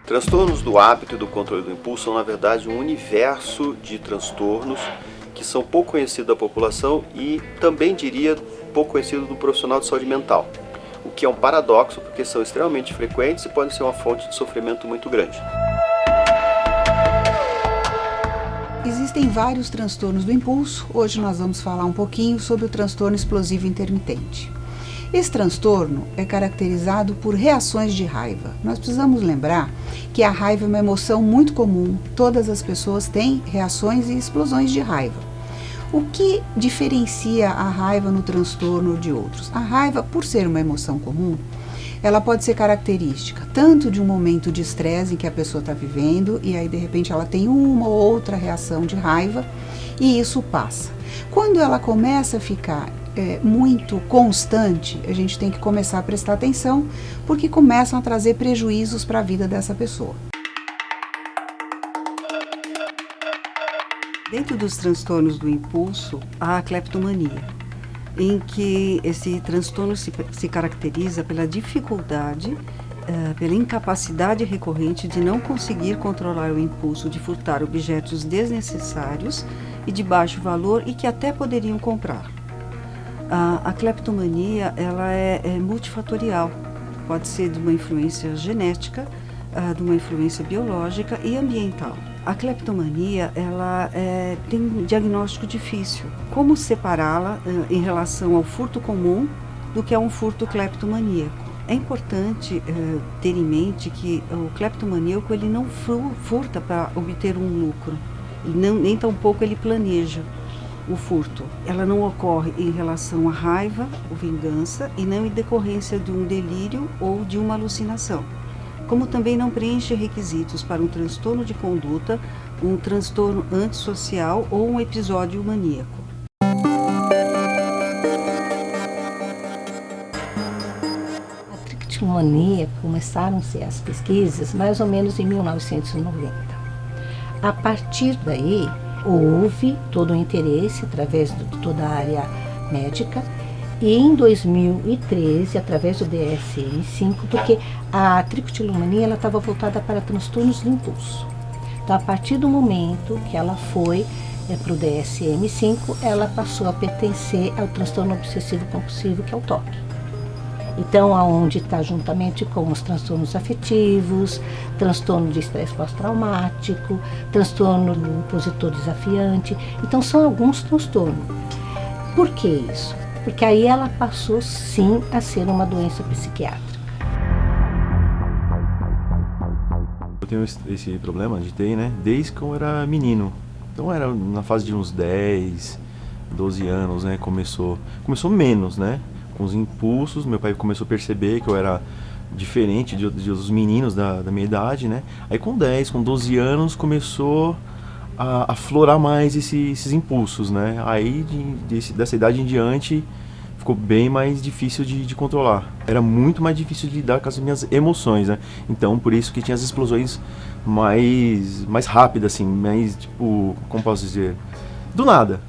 Transtornos do hábito e do controle do impulso são, na verdade, um universo de transtornos que são pouco conhecidos da população e também, diria, pouco conhecidos do profissional de saúde mental, o que é um paradoxo porque são extremamente frequentes e podem ser uma fonte de sofrimento muito grande. Existem vários transtornos do impulso. Hoje nós vamos falar um pouquinho sobre o transtorno explosivo intermitente. Esse transtorno é caracterizado por reações de raiva. Nós precisamos lembrar que a raiva é uma emoção muito comum. Todas as pessoas têm reações e explosões de raiva. O que diferencia a raiva no transtorno de outros? A raiva, por ser uma emoção comum, ela pode ser característica tanto de um momento de estresse em que a pessoa está vivendo e aí de repente ela tem uma ou outra reação de raiva e isso passa. Quando ela começa a ficar muito constante, a gente tem que começar a prestar atenção porque começam a trazer prejuízos para a vida dessa pessoa. Dentro dos transtornos do impulso, há a cleptomania, em que esse transtorno se caracteriza pela dificuldade, pela incapacidade recorrente de não conseguir controlar o impulso de furtar objetos desnecessários e de baixo valor e que até poderiam comprar. A cleptomania ela é multifatorial, pode ser de uma influência genética, de uma influência biológica e ambiental. A cleptomania ela tem um diagnóstico difícil. Como separá-la em relação ao furto comum do que é um furto cleptomaníaco? É importante ter em mente que o cleptomaníaco ele não furta para obter um lucro, nem tampouco ele planeja o furto. Ela não ocorre em relação à raiva ou vingança e não em decorrência de um delírio ou de uma alucinação. Como também não preenche requisitos para um transtorno de conduta, um transtorno antissocial ou um episódio maníaco. A tricotilomania começaram-se as pesquisas mais ou menos em 1990. A partir daí, houve todo o interesse através de toda a área médica e em 2013, através do DSM-5, porque a tricotilomania ela estava voltada para transtornos do impulso. Então, a partir do momento que ela foi para o DSM-5, ela passou a pertencer ao transtorno obsessivo-compulsivo, que é o TOC. Então, aonde está juntamente com os transtornos afetivos, transtorno de estresse pós-traumático, transtorno do opositor desafiante. Então, são alguns transtornos. Por que isso? Porque aí ela passou, sim, a ser uma doença psiquiátrica. Eu tenho esse problema de TI, né? Desde que eu era menino. Então, era na fase de uns 10, 12 anos, né? Começou menos, né? Com os impulsos, meu pai começou a perceber que eu era diferente dos meninos da minha idade, né? Aí com 10, com 12 anos começou a aflorar mais esses impulsos, né? Aí dessa idade em diante ficou bem mais difícil de controlar. Era muito mais difícil de lidar com as minhas emoções, né? Então por isso que tinha as explosões mais rápidas, assim, mais tipo, como posso dizer, do nada.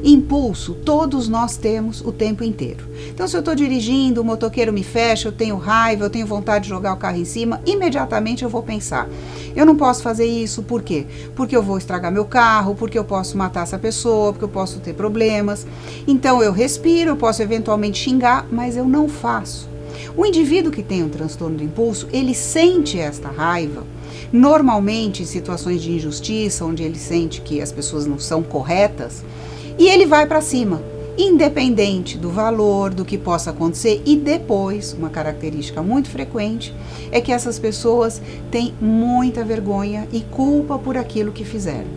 Impulso, todos nós temos o tempo inteiro. Então, se eu estou dirigindo, o motoqueiro me fecha, eu tenho raiva, eu tenho vontade de jogar o carro em cima, imediatamente eu vou pensar, eu não posso fazer isso, por quê? Porque eu vou estragar meu carro, porque eu posso matar essa pessoa, porque eu posso ter problemas. Então, eu respiro, eu posso eventualmente xingar, mas eu não faço. O indivíduo que tem um transtorno do impulso, ele sente esta raiva, normalmente em situações de injustiça, onde ele sente que as pessoas não são corretas, e ele vai para cima. independente do valor, do que possa acontecer. E depois, uma característica muito frequente é que essas pessoas têm muita vergonha e culpa por aquilo que fizeram,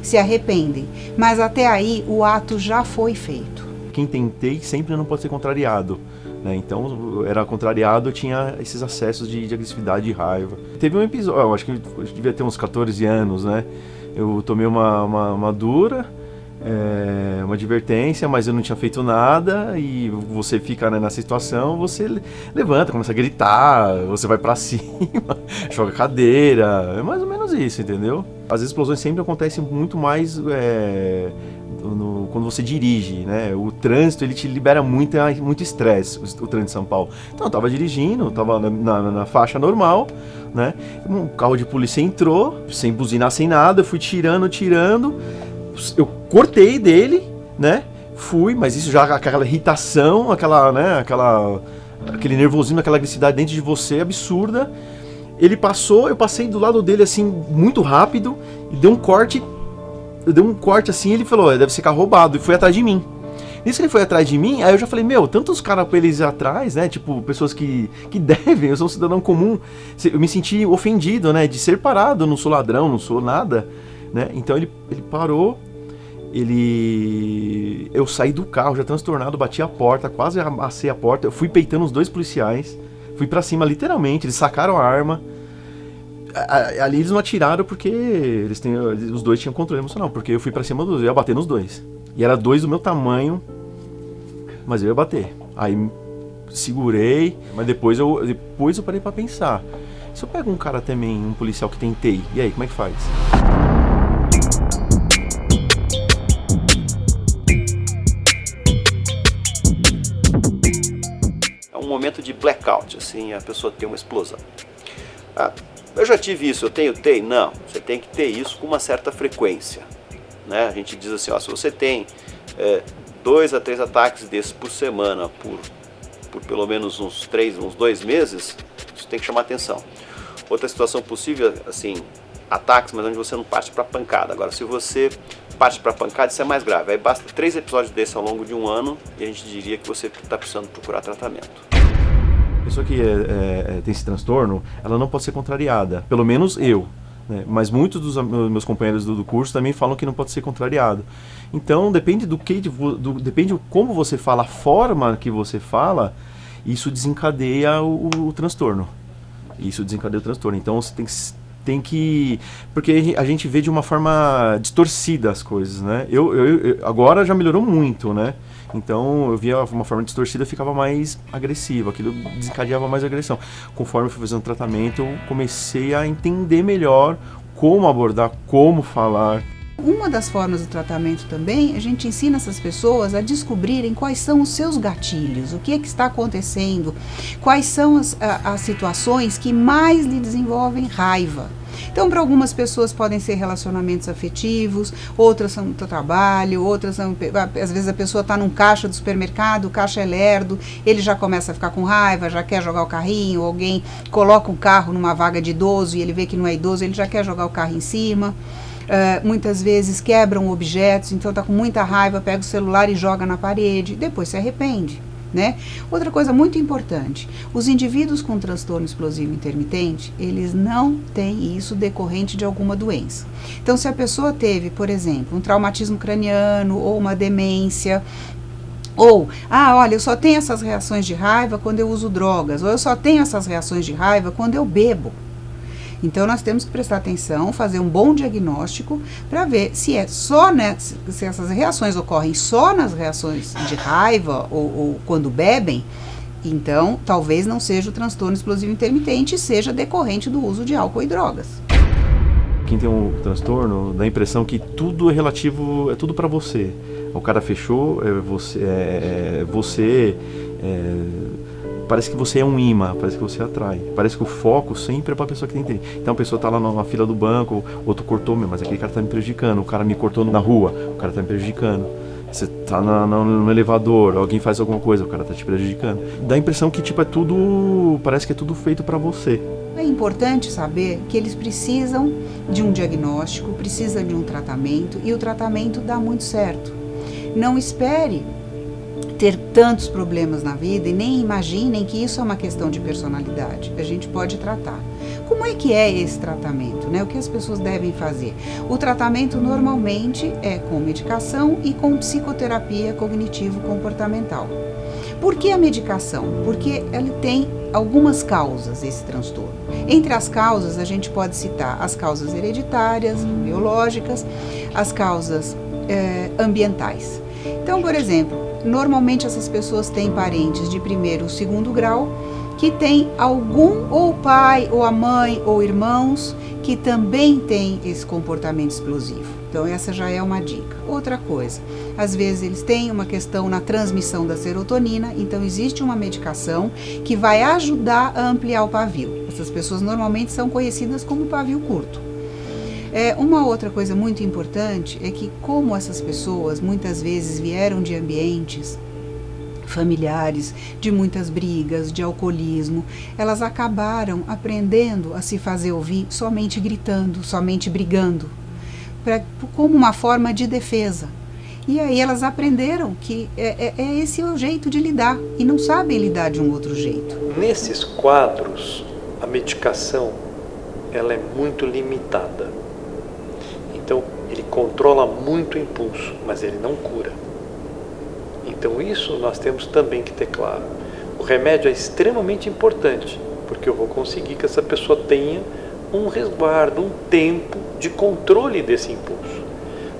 se arrependem, mas até aí o ato já foi feito. Quem tem TEI sempre não pode ser contrariado, né? Então, era contrariado, tinha esses acessos de agressividade e raiva. Teve um episódio, eu acho que eu devia ter uns 14 anos, né? Eu tomei uma dura, uma advertência, mas eu não tinha feito nada, e você fica, né, nessa situação, você levanta, começa a gritar, você vai pra cima, joga cadeira, é mais ou menos isso, entendeu? As explosões sempre acontecem muito mais quando você dirige, né? O trânsito, ele te libera muito estresse, o trânsito de São Paulo. Então, eu tava dirigindo, tava na faixa normal, né? Um carro de polícia entrou, sem buzinar, sem nada, eu fui tirando, eu cortei dele, né? Mas isso já, aquela irritação, aquele nervosismo, aquela agressividade dentro de você, absurda. Ele passou, eu passei do lado dele, assim, muito rápido, e deu um corte assim, ele falou, deve ser carro roubado, e foi atrás de mim. Nisso que ele foi atrás de mim, aí eu já falei, tantos caras pra eles ir atrás, né, tipo, pessoas que devem, eu sou um cidadão comum, eu me senti ofendido, né, de ser parado, eu não sou ladrão, não sou nada, né, então ele parou, eu saí do carro já transtornado, bati a porta, quase amassei a porta, eu fui peitando os 2 policiais, fui pra cima literalmente, eles sacaram a arma. Ali eles não atiraram porque os 2 tinham controle emocional, porque eu fui pra cima eu ia bater nos 2. E era 2 do meu tamanho, mas eu ia bater. Aí segurei, mas depois eu parei pra pensar. Se eu pego um cara também, um policial que tem TEI, e aí, como é que faz? É um momento de blackout, assim, a pessoa tem uma explosão. Eu já tive isso, eu tenho TEI? Não, você tem que ter isso com uma certa frequência, né? A gente diz assim, se você tem 2 a 3 ataques desses por semana, por pelo menos uns 2 meses, isso tem que chamar atenção. Outra situação possível, assim, ataques, mas onde você não parte para pancada. Agora, se você parte para pancada, isso é mais grave. Aí basta 3 episódios desses ao longo de um ano e a gente diria que você está precisando procurar tratamento. A pessoa que tem esse transtorno, ela não pode ser contrariada, pelo menos eu, né? Mas muitos dos meus companheiros do curso também falam que não pode ser contrariado. Então, depende depende de como você fala, a forma que você fala, isso desencadeia o transtorno. Então, você tem que... Porque a gente vê de uma forma distorcida as coisas, né? Agora já melhorou muito, né? Então eu via uma forma distorcida, ficava mais agressiva, aquilo desencadeava mais agressão. Conforme eu fui fazendo tratamento, eu comecei a entender melhor como abordar, como falar. Uma das formas do tratamento também, a gente ensina essas pessoas a descobrirem quais são os seus gatilhos, o que é que está acontecendo, quais são as situações que mais lhe desenvolvem raiva. Então, para algumas pessoas podem ser relacionamentos afetivos, outras são no trabalho, outras são, às vezes a pessoa está num caixa do supermercado, o caixa é lerdo, ele já começa a ficar com raiva, já quer jogar o carrinho, alguém coloca um carro numa vaga de idoso e ele vê que não é idoso, ele já quer jogar o carro em cima. Muitas vezes quebram objetos, então está com muita raiva, pega o celular e joga na parede, depois se arrepende. Né? Outra coisa muito importante, os indivíduos com transtorno explosivo intermitente, eles não têm isso decorrente de alguma doença. Então, se a pessoa teve, por exemplo, um traumatismo craniano ou uma demência, ou, olha, eu só tenho essas reações de raiva quando eu uso drogas, ou eu só tenho essas reações de raiva quando eu bebo. Então, nós temos que prestar atenção, fazer um bom diagnóstico para ver se se essas reações ocorrem só nas reações de raiva ou quando bebem, então talvez não seja o transtorno explosivo intermitente, seja decorrente do uso de álcool e drogas. Quem tem um transtorno dá a impressão que tudo é relativo, é tudo para você. O cara fechou, parece que você é um imã, parece que você atrai. Parece que o foco sempre é pra pessoa que tem TEI. Então a pessoa tá lá na fila do banco, outro cortou, mas aquele cara tá me prejudicando. O cara me cortou na rua, o cara tá me prejudicando. Você tá no elevador, alguém faz alguma coisa, o cara tá te prejudicando. Dá a impressão que tipo, parece que é tudo feito pra você. É importante saber que eles precisam de um diagnóstico, precisam de um tratamento, e o tratamento dá muito certo. Não espere ter tantos problemas na vida e nem imaginem que isso é uma questão de personalidade. A gente pode tratar. Como é que é esse tratamento, né? O que as pessoas devem fazer? O tratamento normalmente é com medicação e com psicoterapia cognitivo-comportamental. Por que a medicação? Porque ele tem algumas causas, esse transtorno. Entre as causas, a gente pode citar as causas hereditárias, biológicas, as causas ambientais. Então, por exemplo, normalmente essas pessoas têm parentes de primeiro ou segundo grau que tem algum, ou o pai, ou a mãe, ou irmãos, que também tem esse comportamento explosivo. Então essa já é uma dica. Outra coisa, às vezes eles têm uma questão na transmissão da serotonina, então existe uma medicação que vai ajudar a ampliar o pavio. Essas pessoas normalmente são conhecidas como pavio curto. Uma outra coisa muito importante é que, como essas pessoas muitas vezes vieram de ambientes familiares, de muitas brigas, de alcoolismo, elas acabaram aprendendo a se fazer ouvir somente gritando, somente brigando, como uma forma de defesa. E aí elas aprenderam que esse é o jeito de lidar e não sabem lidar de um outro jeito. Nesses quadros, a medicação ela é muito limitada. Então, ele controla muito o impulso, mas ele não cura. Então, isso nós temos também que ter claro. O remédio é extremamente importante, porque eu vou conseguir que essa pessoa tenha um resguardo, um tempo de controle desse impulso.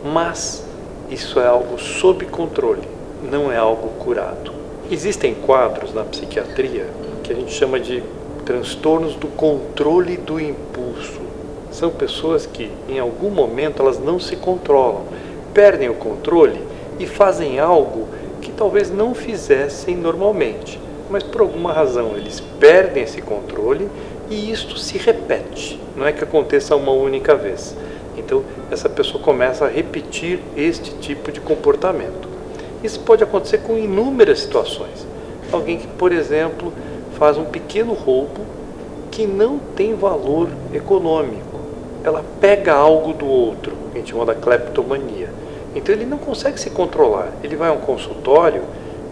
Mas isso é algo sob controle, não é algo curado. Existem quadros na psiquiatria que a gente chama de transtornos do controle do impulso. São pessoas que, em algum momento, elas não se controlam, perdem o controle e fazem algo que talvez não fizessem normalmente. Mas, por alguma razão, eles perdem esse controle e isto se repete. Não é que aconteça uma única vez. Então, essa pessoa começa a repetir este tipo de comportamento. Isso pode acontecer com inúmeras situações. Alguém que, por exemplo, faz um pequeno roubo que não tem valor econômico. Ela pega algo do outro, que a gente chama da cleptomania. Então ele não consegue se controlar. Ele vai a um consultório,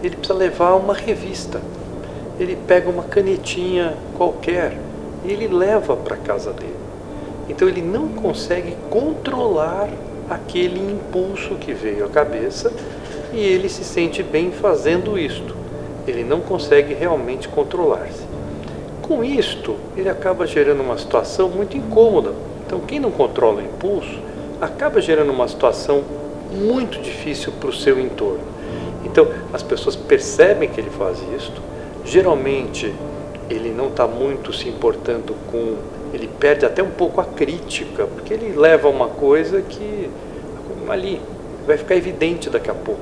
ele precisa levar uma revista. Ele pega uma canetinha qualquer e ele leva para a casa dele. Então ele não consegue controlar aquele impulso que veio à cabeça e ele se sente bem fazendo isto. Ele não consegue realmente controlar-se. Com isto, ele acaba gerando uma situação muito incômoda. Então, quem não controla o impulso acaba gerando uma situação muito difícil para o seu entorno. Então, as pessoas percebem que ele faz isto. Geralmente, ele não está muito se importando com... Ele perde até um pouco a crítica, porque ele leva uma coisa que ali vai ficar evidente daqui a pouco.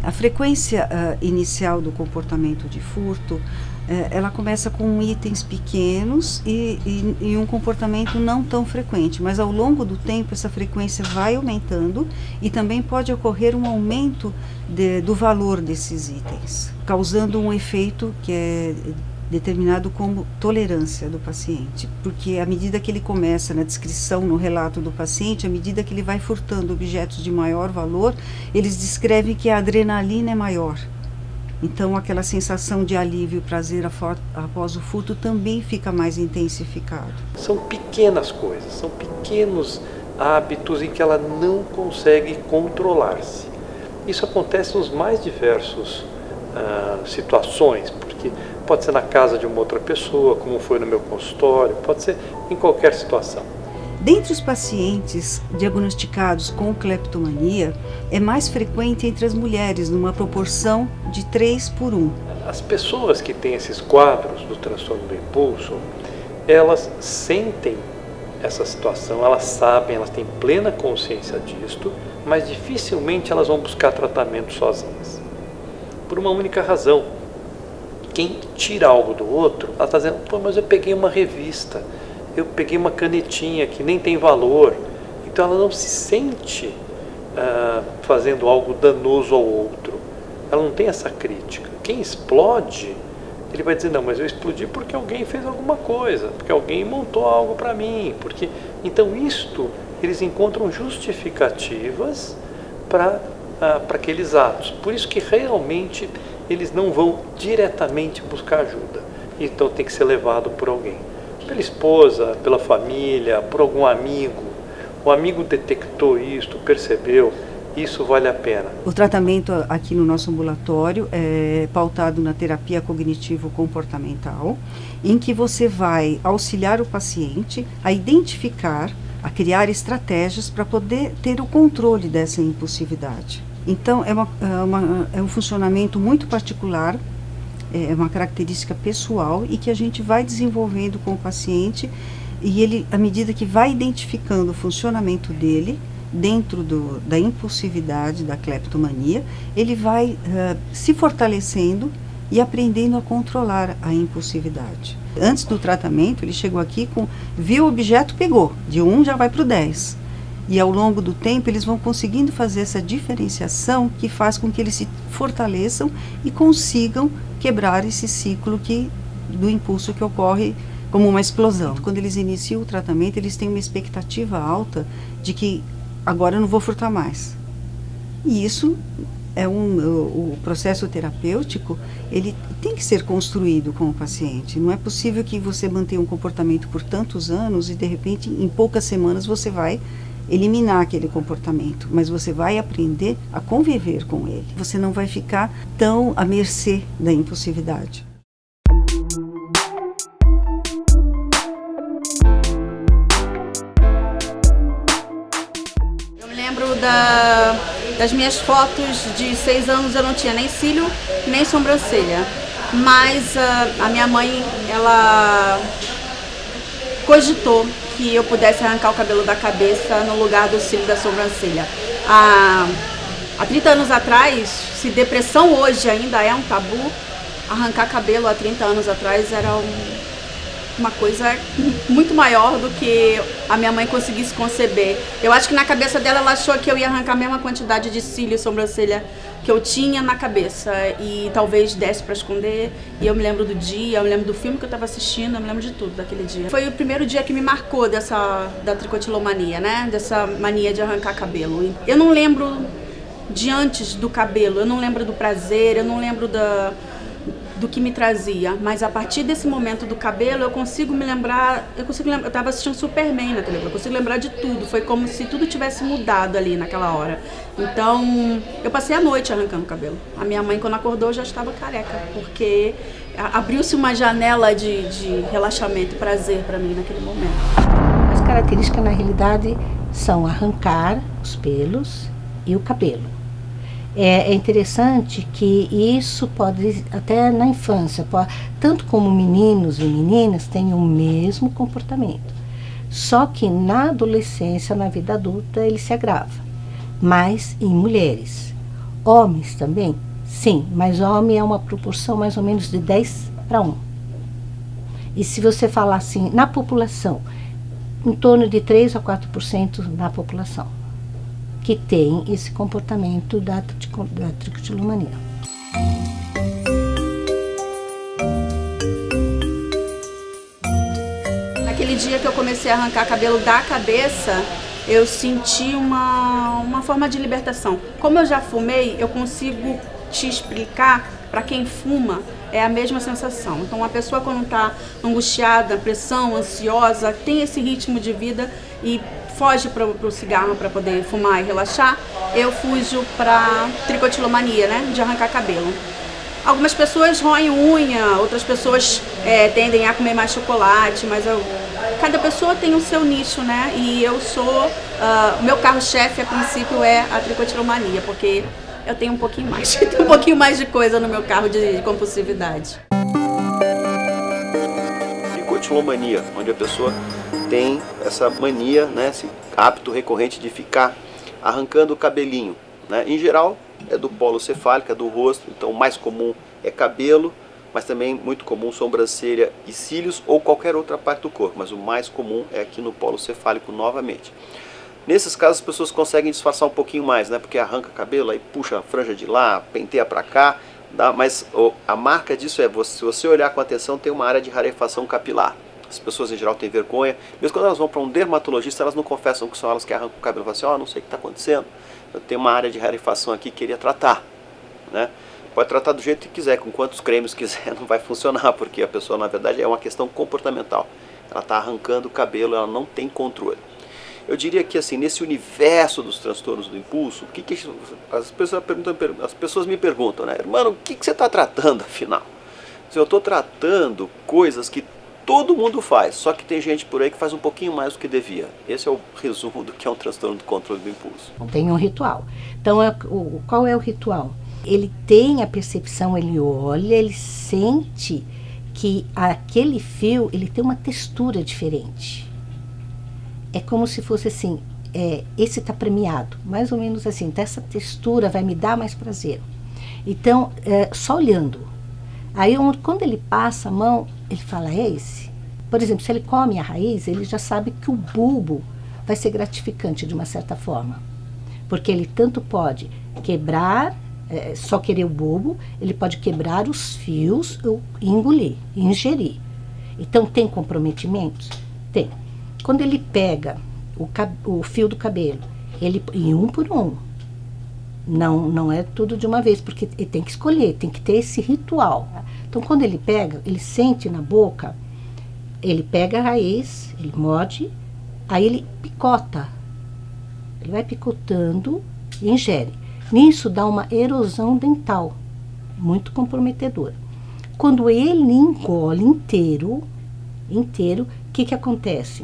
A frequência inicial do comportamento de furto, ela começa com itens pequenos e um comportamento não tão frequente, mas ao longo do tempo essa frequência vai aumentando e também pode ocorrer um aumento do valor desses itens, causando um efeito que é determinado como tolerância do paciente, porque à medida que ele começa na descrição, no relato do paciente, à medida que ele vai furtando objetos de maior valor, eles descrevem que a adrenalina é maior. Então aquela sensação de alívio e prazer após o furto também fica mais intensificado. São pequenas coisas, são pequenos hábitos em que ela não consegue controlar-se. Isso acontece nos mais diversos situações, porque pode ser na casa de uma outra pessoa, como foi no meu consultório, pode ser em qualquer situação. Dentre os pacientes diagnosticados com cleptomania, é mais frequente entre as mulheres, numa proporção de 3:1. As pessoas que têm esses quadros do transtorno do impulso, elas sentem essa situação, elas sabem, elas têm plena consciência disto, mas dificilmente elas vão buscar tratamento sozinhas. Por uma única razão. Quem tira algo do outro, ela está dizendo, pô, mas eu peguei uma revista, eu peguei uma canetinha que nem tem valor. Então ela não se sente fazendo algo danoso ao outro. Ela não tem essa crítica. Quem explode, ele vai dizer, não, mas eu explodi porque alguém fez alguma coisa, porque alguém montou algo para mim. Então isto, eles encontram justificativas para aqueles atos. Por isso que realmente eles não vão diretamente buscar ajuda. Então tem que ser levado por alguém. Pela esposa, pela família, por algum amigo. O amigo detectou isto, percebeu, isso vale a pena. O tratamento aqui no nosso ambulatório é pautado na terapia cognitivo-comportamental, em que você vai auxiliar o paciente a identificar, a criar estratégias para poder ter o controle dessa impulsividade. Então, é um funcionamento muito particular, é uma característica pessoal e que a gente vai desenvolvendo com o paciente e ele, à medida que vai identificando o funcionamento dele, dentro da impulsividade, da cleptomania, ele vai se fortalecendo e aprendendo a controlar a impulsividade. Antes do tratamento, ele chegou aqui viu o objeto, pegou, de 1 já vai para o 10. E ao longo do tempo eles vão conseguindo fazer essa diferenciação que faz com que eles se fortaleçam e consigam quebrar esse ciclo do impulso que ocorre como uma explosão. Quando eles iniciam o tratamento, eles têm uma expectativa alta de que agora eu não vou furtar mais. E isso o processo terapêutico, ele tem que ser construído com o paciente. Não é possível que você mantenha um comportamento por tantos anos e de repente em poucas semanas você vai eliminar aquele comportamento, mas você vai aprender a conviver com ele. Você não vai ficar tão à mercê da impulsividade. Eu me lembro das minhas fotos de 6 anos, eu não tinha nem cílio, nem sobrancelha. Mas a minha mãe, ela cogitou que eu pudesse arrancar o cabelo da cabeça no lugar do cílio da sobrancelha. Há 30 anos atrás, se depressão hoje ainda é um tabu, arrancar cabelo há 30 anos atrás era uma coisa muito maior do que a minha mãe conseguisse conceber. Eu acho que na cabeça dela, ela achou que eu ia arrancar a mesma quantidade de cílio e sobrancelha que eu tinha na cabeça e talvez desse para esconder. E eu me lembro do dia, eu me lembro do filme que eu estava assistindo, eu me lembro de tudo daquele dia. Foi o primeiro dia que me marcou da tricotilomania, né? Dessa mania de arrancar cabelo. Eu não lembro de antes do cabelo, eu não lembro do prazer, eu não lembro do que me trazia, mas a partir desse momento do cabelo eu consigo lembrar, eu estava assistindo Superman na televisão, eu consigo lembrar de tudo, foi como se tudo tivesse mudado ali naquela hora. Então, eu passei a noite arrancando o cabelo. A minha mãe, quando acordou, já estava careca, porque abriu-se uma janela de relaxamento e prazer para mim naquele momento. As características, na realidade, são arrancar os pelos e o cabelo. É interessante que isso pode, até na infância, tanto como meninos e meninas têm o mesmo comportamento. Só que na adolescência, na vida adulta, ele se agrava. Mas em mulheres. Homens também? Sim, mas homem é uma proporção mais ou menos de 10:1. E se você falar assim, na população, em torno de 3 a 4% na população que tem esse comportamento da tricotilomania. Naquele dia que eu comecei a arrancar cabelo da cabeça, eu senti uma forma de libertação. Como eu já fumei, eu consigo te explicar, para quem fuma, é a mesma sensação. Então, uma pessoa quando está angustiada, pressão, ansiosa, tem esse ritmo de vida e foge para o cigarro para poder fumar e relaxar, eu fujo para tricotilomania, né, de arrancar cabelo. Algumas pessoas roem unha, outras pessoas tendem a comer mais chocolate, mas cada pessoa tem o seu nicho, né, e eu sou, o meu carro-chefe a princípio é a tricotilomania, porque eu tenho um pouquinho mais, um pouquinho mais de coisa no meu carro de compulsividade. Tricotilomania, onde a pessoa tem essa mania, né, esse hábito recorrente de ficar arrancando o cabelinho, né? Em geral é do polo cefálico, é do rosto, então o mais comum é cabelo, mas também muito comum sobrancelha e cílios ou qualquer outra parte do corpo, mas o mais comum é aqui no polo cefálico novamente. Nesses casos as pessoas conseguem disfarçar um pouquinho mais, né, porque arranca cabelo, aí puxa a franja de lá, penteia para cá, mas a marca disso se você olhar com atenção, tem uma área de rarefação capilar. As pessoas em geral têm vergonha, mesmo quando elas vão para um dermatologista, elas não confessam que são elas que arrancam o cabelo, falam assim, não sei o que está acontecendo. eu tenho uma área de rarefação aqui que queria tratar, né? Pode tratar do jeito que quiser, com quantos cremes quiser, não vai funcionar, porque a pessoa, na verdade, é uma questão comportamental. Ela está arrancando o cabelo, ela não tem controle. Eu diria que, assim, nesse universo dos transtornos do impulso, as pessoas me perguntam, né? Irmão, o que você está tratando, afinal? Eu estou tratando coisas que todo mundo faz, só que tem gente por aí que faz um pouquinho mais do que devia. Esse é o resumo do que é um transtorno do controle do impulso. Tem um ritual. Então, qual é o ritual? Ele tem a percepção, ele olha, ele sente que aquele fio, ele tem uma textura diferente. É como se fosse assim, esse está premiado, mais ou menos assim, dessa textura vai me dar mais prazer. Então, só olhando. Aí, quando ele passa a mão, ele fala, é esse. Por exemplo, se ele come a raiz, ele já sabe que o bulbo vai ser gratificante de uma certa forma. Porque ele tanto pode quebrar, só querer o bulbo, ele pode quebrar os fios ou engolir, ingerir. Então, tem comprometimentos? Tem. Quando ele pega o fio do cabelo, ele em um por um, não é tudo de uma vez, porque ele tem que escolher, tem que ter esse ritual. Então, quando ele pega, ele sente na boca, ele pega a raiz, ele morde, aí ele picota. Ele vai picotando e ingere. Nisso dá uma erosão dental, muito comprometedora. Quando ele engole inteiro, o que acontece?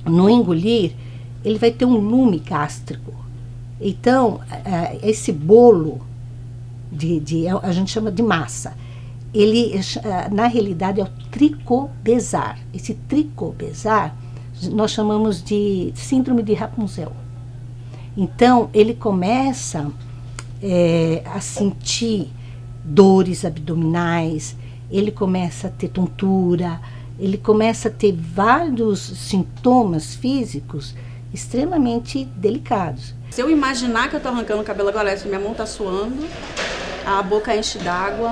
No engolir, ele vai ter um lume gástrico. Então, esse bolo, a gente chama de massa, ele, na realidade, é o tricobesar. Esse tricobesar, nós chamamos de síndrome de Rapunzel. Então, ele começa a sentir dores abdominais, ele começa a ter tontura, ele começa a ter vários sintomas físicos extremamente delicados. Se eu imaginar que eu estou arrancando o cabelo agora, minha mão está suando, a boca enche d'água,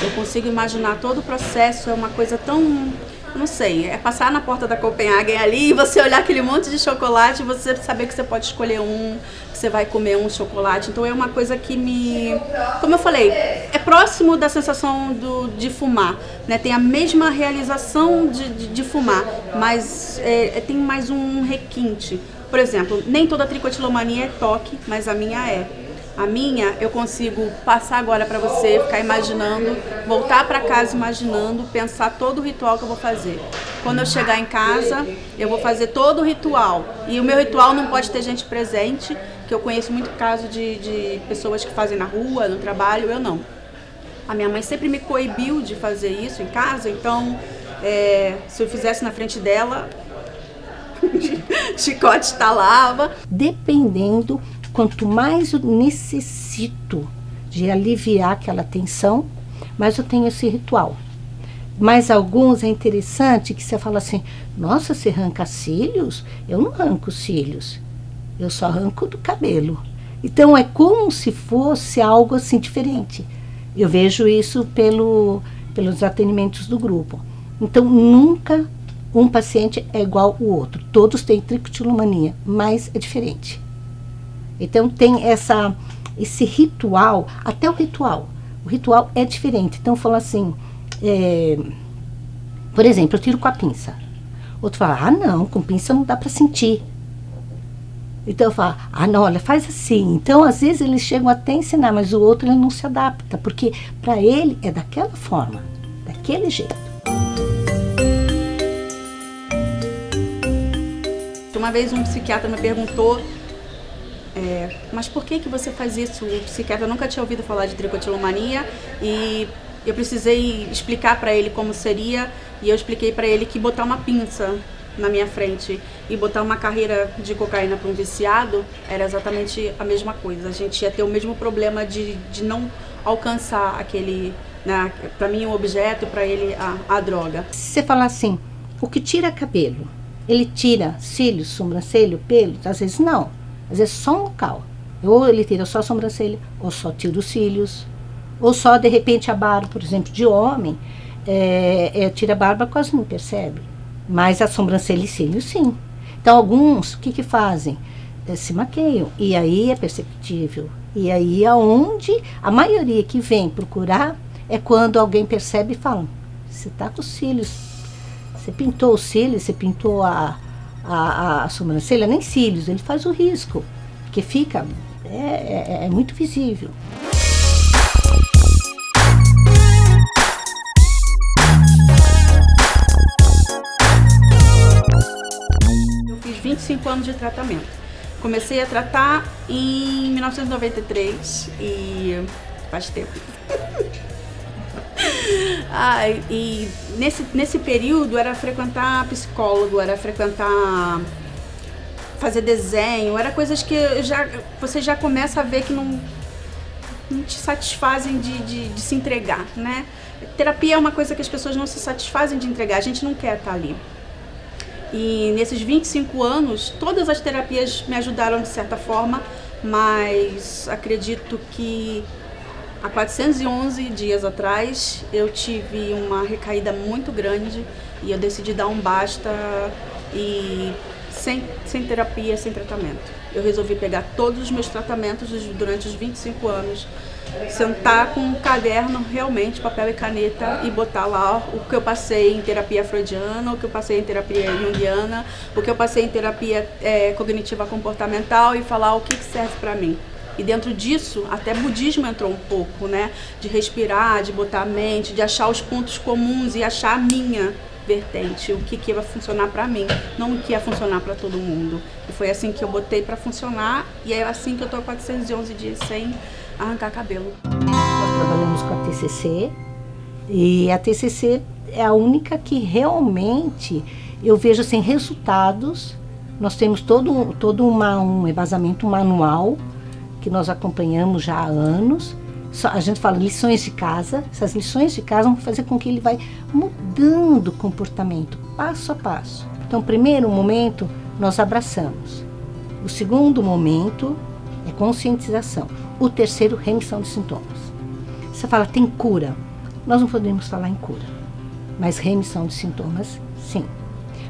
eu consigo imaginar todo o processo, é uma coisa tão, não sei, é passar na porta da Copenhagen ali e você olhar aquele monte de chocolate e você saber que você pode escolher que você vai comer um chocolate. Então é uma coisa que como eu falei, é próximo da sensação de fumar, né? Tem a mesma realização de fumar, mas tem mais um requinte. Por exemplo, nem toda tricotilomania é toque, mas a minha é. A minha, eu consigo passar agora para você, ficar imaginando, voltar para casa imaginando, pensar todo o ritual que eu vou fazer. Quando eu chegar em casa, eu vou fazer todo o ritual. E o meu ritual não pode ter gente presente, que eu conheço muito caso de pessoas que fazem na rua, no trabalho, eu não. A minha mãe sempre me coibiu de fazer isso em casa, então se eu fizesse na frente dela, chicote estalava. Dependendo, quanto mais eu necessito de aliviar aquela tensão, mais eu tenho esse ritual. Mas alguns é interessante que você fala assim, nossa, você arranca cílios? Eu não arranco cílios, eu só arranco do cabelo. Então é como se fosse algo assim diferente. Eu vejo isso pelos atendimentos do grupo. Então nunca um paciente é igual ao outro. Todos têm tricotilomania, mas é diferente. Então tem esse ritual, até o ritual é diferente. Então fala assim, por exemplo, eu tiro com a pinça. Outro fala, não, com pinça não dá para sentir. Então eu falo, não, olha, faz assim. Então às vezes eles chegam até a ensinar, mas o outro ele não se adapta, porque para ele é daquela forma, daquele jeito. Uma vez um psiquiatra me perguntou, mas por que você faz isso? O psiquiatra nunca tinha ouvido falar de tricotilomania e eu precisei explicar para ele como seria, e eu expliquei para ele que botar uma pinça na minha frente e botar uma carreira de cocaína para um viciado era exatamente a mesma coisa. A gente ia ter o mesmo problema de não alcançar aquele, né, para mim um objeto, para ele a droga. Se você falar assim, o que tira cabelo, ele tira cílios, sobrancelha, pelos? Às vezes não, às vezes só um local. Ou ele tira só a sobrancelha, ou só tira os cílios, ou só de repente a barba, por exemplo, de homem, tira a barba, quase não percebe. Mas a sobrancelha e cílios, sim. Então alguns, o que fazem? se maqueiam. E aí é perceptível. E aí aonde a maioria que vem procurar é quando alguém percebe e fala, você está com os cílios, você pintou os cílios, você pintou a sobrancelha, nem cílios, ele faz o risco, porque fica, é muito visível. Eu fiz 25 anos de tratamento. Comecei a tratar em 1993 e faz tempo. E nesse período era frequentar psicólogo, era frequentar, fazer desenho, era coisas que você já começa a ver que não te satisfazem de se entregar, né? Terapia é uma coisa que as pessoas não se satisfazem de entregar, a gente não quer estar ali. E nesses 25 anos, todas as terapias me ajudaram de certa forma, mas acredito que há 411 dias atrás eu tive uma recaída muito grande e eu decidi dar um basta e sem terapia, sem tratamento. Eu resolvi pegar todos os meus tratamentos durante os 25 anos, sentar com um caderno, realmente, papel e caneta, e botar lá o que eu passei em terapia freudiana, o que eu passei em terapia junguiana, o que eu passei em terapia cognitiva comportamental e falar o que serve para mim. E dentro disso, até budismo entrou um pouco, né? De respirar, de botar a mente, de achar os pontos comuns e achar a minha vertente, o que vai funcionar para mim, não o que ia funcionar para todo mundo. E foi assim que eu botei para funcionar e é assim que eu tô há 411 dias sem arrancar cabelo. Nós trabalhamos com a TCC e a TCC é a única que realmente eu vejo assim, resultados. Nós temos todo um embasamento manual que nós acompanhamos já há anos. A gente fala lições de casa. Essas lições de casa vão fazer com que ele vai mudando o comportamento, passo a passo. Então, o primeiro momento, nós abraçamos. O segundo momento é conscientização. O terceiro, remissão de sintomas. Você fala, tem cura? Nós não podemos falar em cura, mas remissão de sintomas, sim.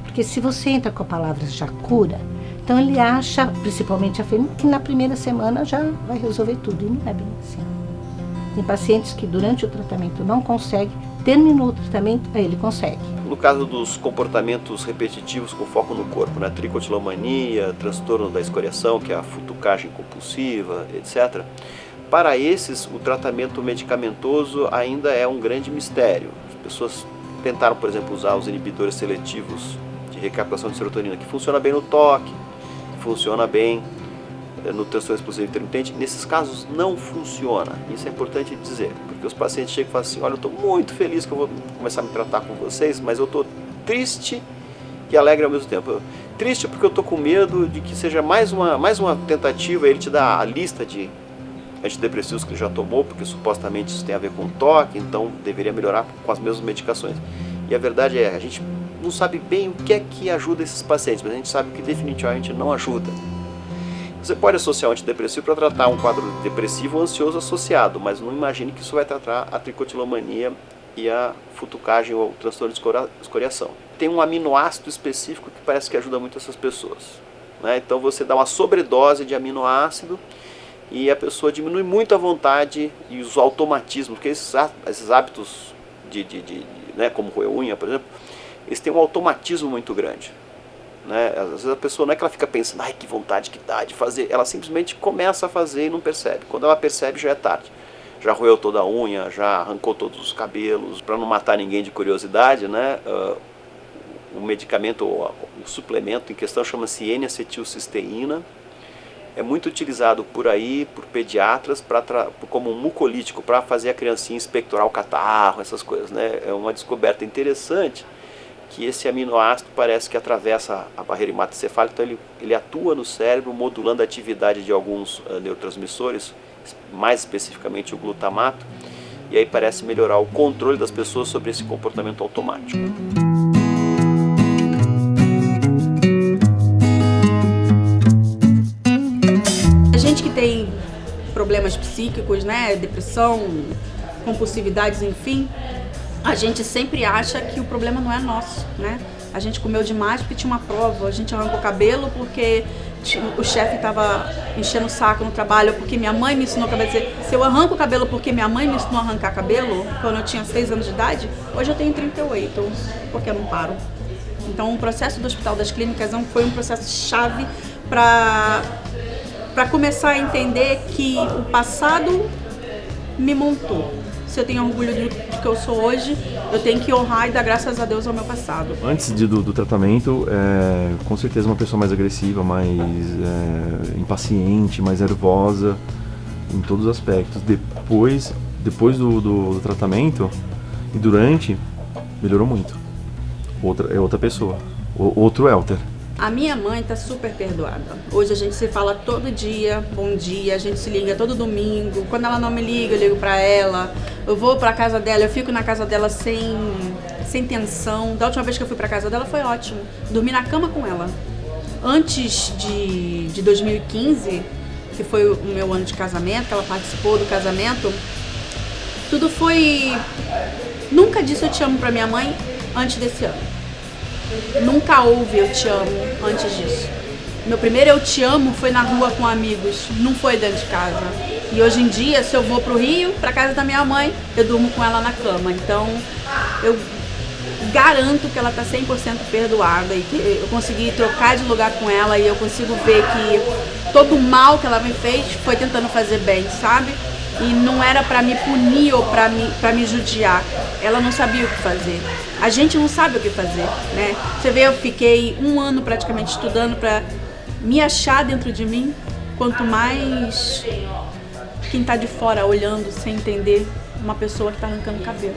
Porque se você entra com a palavra já cura, então ele acha, principalmente a fêmea, que na primeira semana já vai resolver tudo, e não é bem assim. Tem pacientes que durante o tratamento não conseguem, terminou o tratamento, aí ele consegue. No caso dos comportamentos repetitivos com foco no corpo, né? Tricotilomania, transtorno da escoriação, que é a futucagem compulsiva, etc. Para esses, o tratamento medicamentoso ainda é um grande mistério. As pessoas tentaram, por exemplo, usar os inibidores seletivos de recaptação de serotonina, que funciona bem no toque, que funciona bem no transtorno explosivo intermitente. Nesses casos não funciona, isso é importante dizer, porque os pacientes chegam e falam assim, olha, eu estou muito feliz que eu vou começar a me tratar com vocês, mas eu estou triste e alegre ao mesmo tempo. Triste porque eu estou com medo de que seja mais uma tentativa, ele te dá a lista de antidepressivos que ele já tomou, porque supostamente isso tem a ver com toque, então deveria melhorar com as mesmas medicações. E a verdade é, a gente não sabe bem o que é que ajuda esses pacientes, mas a gente sabe que definitivamente não ajuda. Você pode associar o antidepressivo para tratar um quadro depressivo ou ansioso associado, mas não imagine que isso vai tratar a tricotilomania e a futucagem ou o transtorno de escoriação. Tem um aminoácido específico que parece que ajuda muito essas pessoas, né? Então você dá uma sobredose de aminoácido e a pessoa diminui muito a vontade e os automatismos, porque esses hábitos né, como roer unha, por exemplo, eles têm um automatismo muito grande. Né? Às vezes a pessoa não é que ela fica pensando, ai que vontade que dá de fazer, ela simplesmente começa a fazer e não percebe. Quando ela percebe já é tarde, já roeu toda a unha, já arrancou todos os cabelos. Para não matar ninguém de curiosidade, né? O medicamento, o suplemento em questão chama-se N-acetilcisteína, é muito utilizado por aí, por pediatras, como um mucolítico, para fazer a criancinha expectorar o catarro, essas coisas, né? É uma descoberta interessante, que esse aminoácido parece que atravessa a barreira hematoencefálica, então ele atua no cérebro, modulando a atividade de alguns neurotransmissores, mais especificamente o glutamato, e aí parece melhorar o controle das pessoas sobre esse comportamento automático. A gente que tem problemas psíquicos, né, depressão, compulsividades, enfim, a gente sempre acha que o problema não é nosso, né? A gente comeu demais porque tinha uma prova, a gente arrancou o cabelo porque o chefe estava enchendo o saco no trabalho, porque minha mãe me ensinou a cabelo. Se eu arranco o cabelo porque minha mãe me ensinou a arrancar cabelo, quando eu tinha 6 anos de idade, hoje eu tenho 38, porque eu não paro. Então o processo do Hospital das Clínicas foi um processo chave para começar a entender que o passado me montou. Se eu tenho orgulho do que eu sou hoje, eu tenho que honrar e dar graças a Deus ao meu passado. Antes do tratamento, com certeza uma pessoa mais agressiva, mais impaciente, mais nervosa, em todos os aspectos. Depois do tratamento e durante, melhorou muito. Outra pessoa, outro Elter. A minha mãe tá super perdoada. Hoje a gente se fala todo dia, bom dia, a gente se liga todo domingo. Quando ela não me liga, eu ligo pra ela. Eu vou pra casa dela, eu fico na casa dela sem tensão. Da última vez que eu fui pra casa dela foi ótimo. Dormi na cama com ela. Antes de 2015, que foi o meu ano de casamento, que ela participou do casamento, tudo foi... Nunca disse eu te amo pra minha mãe antes desse ano. Nunca houve eu te amo antes disso. Meu primeiro eu te amo foi na rua com amigos, não foi dentro de casa. E hoje em dia, se eu vou pro Rio, pra casa da minha mãe, eu durmo com ela na cama. Então, eu garanto que ela tá 100% perdoada e que eu consegui trocar de lugar com ela e eu consigo ver que todo o mal que ela me fez foi tentando fazer bem, sabe? E não era pra me punir ou pra me judiar. Ela não sabia o que fazer. A gente não sabe o que fazer, né? Você vê, eu fiquei 1 ano praticamente estudando pra me achar dentro de mim, quanto mais quem tá de fora olhando sem entender uma pessoa que tá arrancando cabelo.